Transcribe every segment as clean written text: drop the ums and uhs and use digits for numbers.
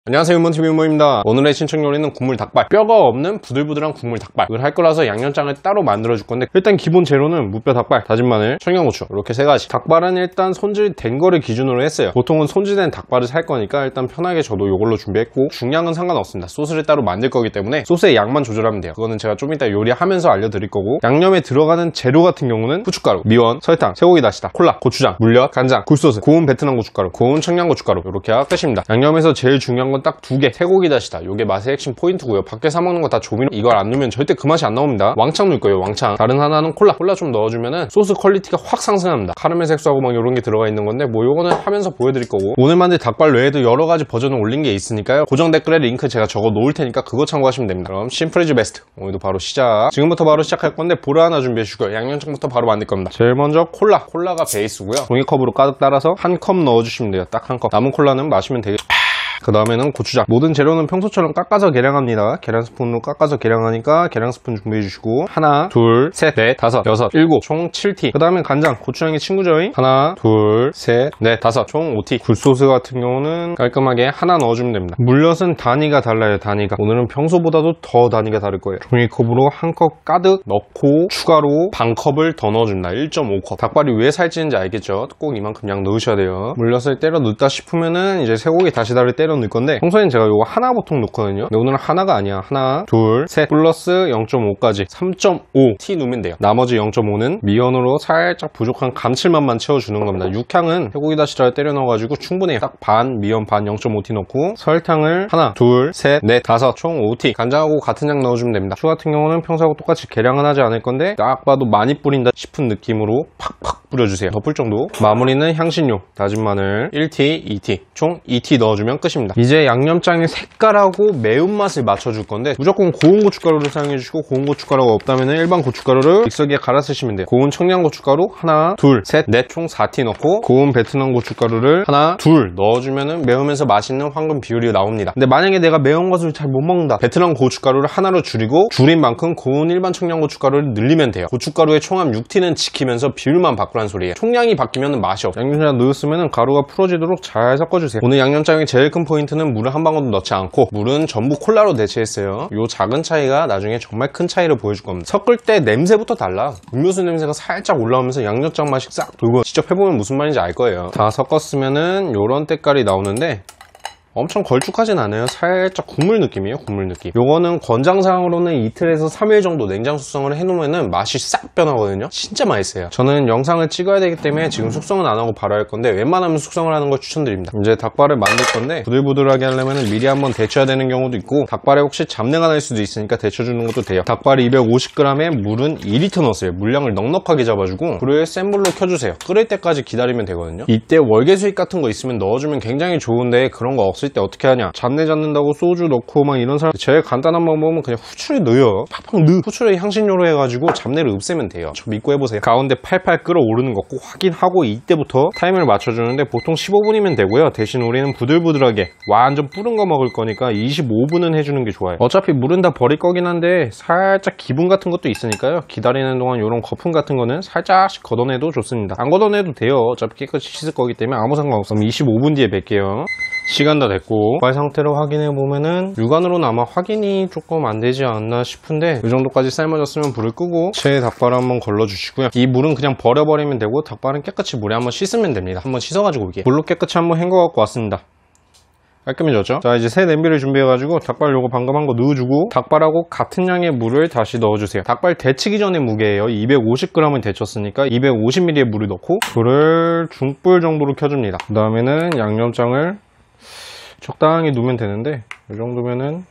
안녕하세요, 윤몬TV 윤모입니다. 오늘의 신청 요리는 국물 닭발. 뼈가 없는 부들부들한 국물 닭발을 할 거라서 양념장을 따로 만들어줄 건데, 일단 기본 재료는 무뼈 닭발, 다진 마늘, 청양고추 이렇게 세 가지. 닭발은 일단 손질된 거를 기준으로 했어요. 보통은 손질된 닭발을 살 거니까 일단 편하게 저도 이걸로 준비했고, 중량은 상관없습니다. 소스를 따로 만들 거기 때문에 소스의 양만 조절하면 돼요. 그거는 제가 좀 이따 요리하면서 알려드릴 거고, 양념에 들어가는 재료 같은 경우는 후춧가루, 미원, 설탕, 쇠고기 다시다, 콜라, 고추장, 물엿, 간장, 굴소스, 고운 베트남 고춧가루, 고운 청양고춧가루 이렇게 끝입니다. 양념에서 제일 중요한 건 딱 두 개, 쇠고기 다시다. 요게 맛의 핵심 포인트고요. 밖에 사 먹는 거 다 조미료, 이걸 안 넣으면 절대 그 맛이 안 나옵니다. 왕창 넣을 거예요, 왕창. 다른 하나는 콜라 좀 넣어주면은 소스 퀄리티가 확 상승합니다. 카라멜 색소하고 막 이런 게 들어가 있는 건데, 뭐 요거는 하면서 보여드릴 거고, 오늘 만들 닭발 외에도 여러 가지 버전을 올린 게 있으니까요. 고정 댓글에 링크 제가 적어 놓을 테니까 그거 참고하시면 됩니다. 그럼 심플 이즈 베스트, 오늘도 바로 시작. 지금부터 바로 시작할 건데 보라 하나 준비해 주시고요. 양념장부터 바로 만들 겁니다. 제일 먼저 콜라가 베이스고요. 종이컵으로 가득 따라서 한 컵 넣어주시면 돼요. 딱 한 컵. 남은 콜라는 마시면 되겠죠. 그 다음에는 고추장. 모든 재료는 평소처럼 깎아서 계량합니다. 계량 스푼으로 깎아서 계량하니까 계량 스푼 준비해 주시고, 하나, 둘, 셋, 넷, 다섯, 여섯, 일곱, 총 7티. 그 다음에 간장, 고추장의 친구죠잉. 하나, 둘, 셋, 넷, 다섯, 총 5티. 굴소스 같은 경우는 깔끔하게 하나 넣어주면 됩니다. 물엿은 단위가 달라요, 단위가. 오늘은 평소보다도 더 단위가 다를 거예요. 종이컵으로 한 컵 가득 넣고 추가로 반 컵을 더 넣어줍니다. 1.5컵. 닭발이 왜 살찌는지 알겠죠? 꼭 이만큼 양 넣으셔야 돼요. 물엿을 때려 넣다 싶으면은 이제 쇠고기 다시다를 때려 넣을 건데, 평소엔 제가 요거 하나 보통 넣거든요. 근데 오늘은 하나가 아니야. 하나, 둘, 셋, 플러스 0.5까지 3.5T 넣으면 돼요. 나머지 0.5는 미연으로 살짝 부족한 감칠맛만 채워주는 겁니다. 육향은 쇠고기 다시다를 때려 넣어가지고 충분해요. 딱 반, 미연 반 0.5T 넣고, 설탕을 하나, 둘, 셋, 넷, 다섯, 총 5T. 간장하고 같은 양 넣어주면 됩니다. 추 같은 경우는 평소하고 똑같이 계량은 하지 않을 건데, 딱 봐도 많이 뿌린다 싶은 느낌으로 팍팍 뿌려주세요. 덮을 정도. 마무리는 향신료, 다진 마늘 1T, 2T, 총 2T 넣어주면 끝입니다. 이제 양념장의 색깔하고 매운맛을 맞춰줄 건데, 무조건 고운 고춧가루를 사용해주시고, 고운 고춧가루가 없다면 일반 고춧가루를 믹서기에 갈아 쓰시면 돼요. 고운 청양고춧가루 하나, 둘, 셋, 넷, 총 4T 넣고, 고운 베트남 고춧가루를 하나, 둘 넣어주면 매우면서 맛있는 황금 비율이 나옵니다. 근데 만약에 내가 매운 것을 잘 못 먹는다, 베트남 고춧가루를 하나로 줄이고 줄인 만큼 고운 일반 청양고춧가루를 늘리면 돼요. 고춧가루의 총합 6T는 지키면서 비율만 바꾸라는 소리예요. 총량이 바뀌면 맛이 없어요. 양념장 넣었으면 가루가 풀어지도록 잘 섞어주세요. 오늘 양념장의 제일 큰 포인트는 물을 한 방울도 넣지 않고, 물은 전부 콜라로 대체했어요. 요 작은 차이가 나중에 정말 큰 차이를 보여줄 겁니다. 섞을 때 냄새부터 달라. 음료수 냄새가 살짝 올라오면서 양념장 맛이 싹 돌고, 직접 해보면 무슨 말인지 알 거예요. 다 섞었으면은 요런 때깔이 나오는데, 엄청 걸쭉하진 않아요. 살짝 국물 느낌이에요, 국물 느낌. 요거는 권장사항으로는 이틀에서 3일 정도 냉장 숙성을 해놓으면 맛이 싹 변하거든요. 진짜 맛있어요. 저는 영상을 찍어야 되기 때문에 지금 숙성은 안 하고 바로 할 건데, 웬만하면 숙성을 하는 걸 추천드립니다. 이제 닭발을 만들 건데, 부들부들하게 하려면 미리 한번 데쳐야 되는 경우도 있고, 닭발에 혹시 잡내가 날 수도 있으니까 데쳐주는 것도 돼요. 닭발 250g에 물은 2리터 넣었어요. 물량을 넉넉하게 잡아주고, 불을 센 불로 켜주세요. 끓을 때까지 기다리면 되거든요. 이때 월계수잎 같은 거 있으면 넣어주면 굉장히 좋은데, 그런 거 없을 때 어떻게 하냐, 잡내 잡는다고 소주 넣고 막 이런 사람, 제일 간단한 방법은 그냥 후추를 넣어요. 팍팍 넣어. 후추를 향신료로 해가지고 잡내를 없애면 돼요. 저 믿고 해보세요. 가운데 팔팔 끓어오르는 거 꼭 확인하고 이때부터 타이머를 맞춰주는데, 보통 15분이면 되고요. 대신 우리는 부들부들하게 완전 뿌른 거 먹을 거니까 25분은 해주는 게 좋아요. 어차피 물은 다 버릴 거긴 한데 살짝 기분 같은 것도 있으니까요. 기다리는 동안 이런 거품 같은 거는 살짝씩 걷어내도 좋습니다. 안 걷어내도 돼요. 어차피 깨끗이 씻을 거기 때문에 아무 상관없어. 25분 뒤에 뵐게요. 시간 다 됐고, 닭발 상태로 확인해 보면은 육안으로는 아마 확인이 조금 안 되지 않나 싶은데, 이 정도까지 삶아졌으면 불을 끄고 제 닭발을 한번 걸러 주시고요. 이 물은 그냥 버려버리면 되고, 닭발은 깨끗이 물에 한번 씻으면 됩니다. 한번 씻어가지고 올게요. 물로 깨끗이 한번 헹궈 갖고 왔습니다. 깔끔해졌죠? 자, 이제 새 냄비를 준비해가지고 닭발 요거 방금 한 거 넣어주고, 닭발하고 같은 양의 물을 다시 넣어주세요. 닭발 데치기 전에 무게예요. 250g을 데쳤으니까 250ml의 물을 넣고, 불을 중불 정도로 켜줍니다. 그 다음에는 양념장을 적당히 넣으면 되는데, 이 정도면은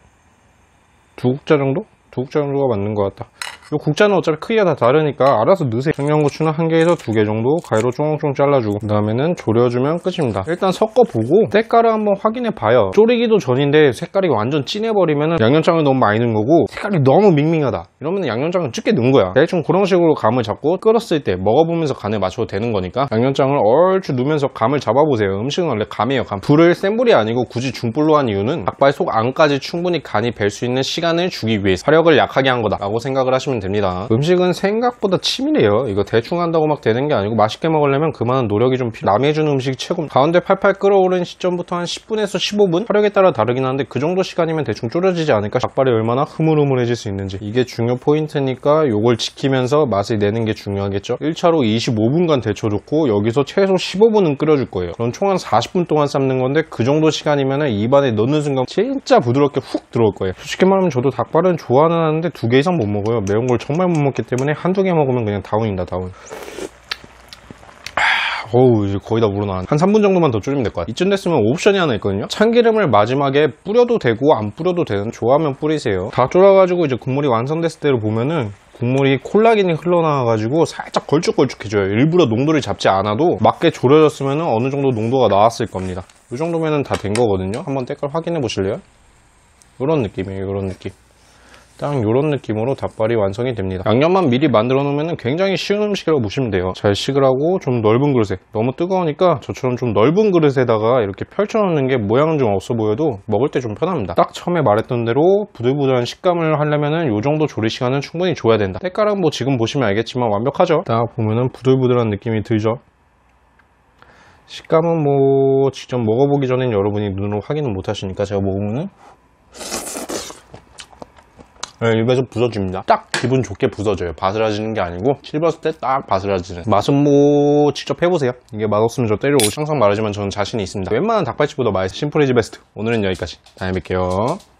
두 국자 정도? 두 국자 정도가 맞는 것 같다. 이 국자는 어차피 크기가 다 다르니까 알아서 넣으세요. 청양고추는 한 개에서 2개 정도 가위로 쫑쫑 잘라주고, 그 다음에는 졸여주면 끝입니다. 일단 섞어보고 색깔을 한번 확인해 봐요. 졸이기도 전인데 색깔이 완전 진해버리면 양념장을 너무 많이 넣은 거고, 색깔이 너무 밍밍하다 이러면 양념장을 적게 넣은 거야. 대충 그런 식으로 감을 잡고, 끓었을 때 먹어보면서 간을 맞춰도 되는 거니까 양념장을 얼추 넣으면서 감을 잡아보세요. 음식은 원래 감이에요, 감. 불을 센 불이 아니고 굳이 중불로 한 이유는 닭발 속 안까지 충분히 간이 벨 수 있는 시간을 주기 위해서, 화력을 약하게 한 거다 라고 생각을 하시면 하시면 됩니다. 음식은 생각보다 치밀해요. 이거 대충 한다고 막 되는 게 아니고 맛있게 먹으려면 그만한 노력이 좀 필요. 남이 해주는 음식이 최고입니다. 가운데 팔팔 끓어오른 시점부터 한 10분에서 15분? 화력에 따라 다르긴 한데 그 정도 시간이면 대충 줄여지지 않을까? 닭발이 얼마나 흐물흐물해질 수 있는지 이게 중요 포인트니까 요걸 지키면서 맛을 내는 게 중요하겠죠. 1차로 25분간 데쳐줬고 여기서 최소 15분은 끓여줄 거예요. 그럼 총 한 40분 동안 삶는 건데 그 정도 시간이면 입안에 넣는 순간 진짜 부드럽게 훅 들어올 거예요. 솔직히 말하면 저도 닭발은 좋아는 하는데 2개 이상 못 먹어요. 매운 걸 정말 못 먹기 때문에 한두 개 먹으면 그냥 다운입니다. 다운. 어우, 이제 거의 다 우러나왔네. 한 3분 정도만 더 줄이면 될 것 같아요. 이쯤 됐으면 옵션이 하나 있거든요. 참기름을 마지막에 뿌려도 되고 안 뿌려도 되는, 좋아하면 뿌리세요. 다 졸아가지고 이제 국물이 완성됐을 때를 보면은 국물이 콜라겐이 흘러나와가지고 살짝 걸쭉걸쭉해져요. 일부러 농도를 잡지 않아도 맞게 졸여졌으면 어느 정도 농도가 나왔을 겁니다. 이 정도면 다 된 거거든요. 한번 때깔 확인해 보실래요? 이런 느낌이에요. 이런 느낌. 딱 이런 느낌으로 닭발이 완성이 됩니다. 양념만 미리 만들어 놓으면 굉장히 쉬운 음식이라고 보시면 돼요. 잘 식으라고 좀 넓은 그릇에, 너무 뜨거우니까 저처럼 좀 넓은 그릇에다가 이렇게 펼쳐 놓는 게 모양은 좀 없어 보여도 먹을 때 좀 편합니다. 딱 처음에 말했던 대로 부들부들한 식감을 하려면 이 정도 조리 시간은 충분히 줘야 된다. 때깔은 뭐 지금 보시면 알겠지만 완벽하죠. 딱 보면은 부들부들한 느낌이 들죠. 식감은 뭐 직접 먹어보기 전엔 여러분이 눈으로 확인은 못 하시니까 제가 먹으면은 네, 입에서 부서집니다. 딱 기분 좋게 부서져요. 바스라지는 게 아니고 씹었을 때 딱 바스라지는. 맛은 뭐 직접 해보세요. 이게 맛없으면 저 때려오고 항상 말하지만 저는 자신이 있습니다. 웬만한 닭발집보다 맛이 심플이즈 베스트. 오늘은 여기까지. 다음에 뵐게요.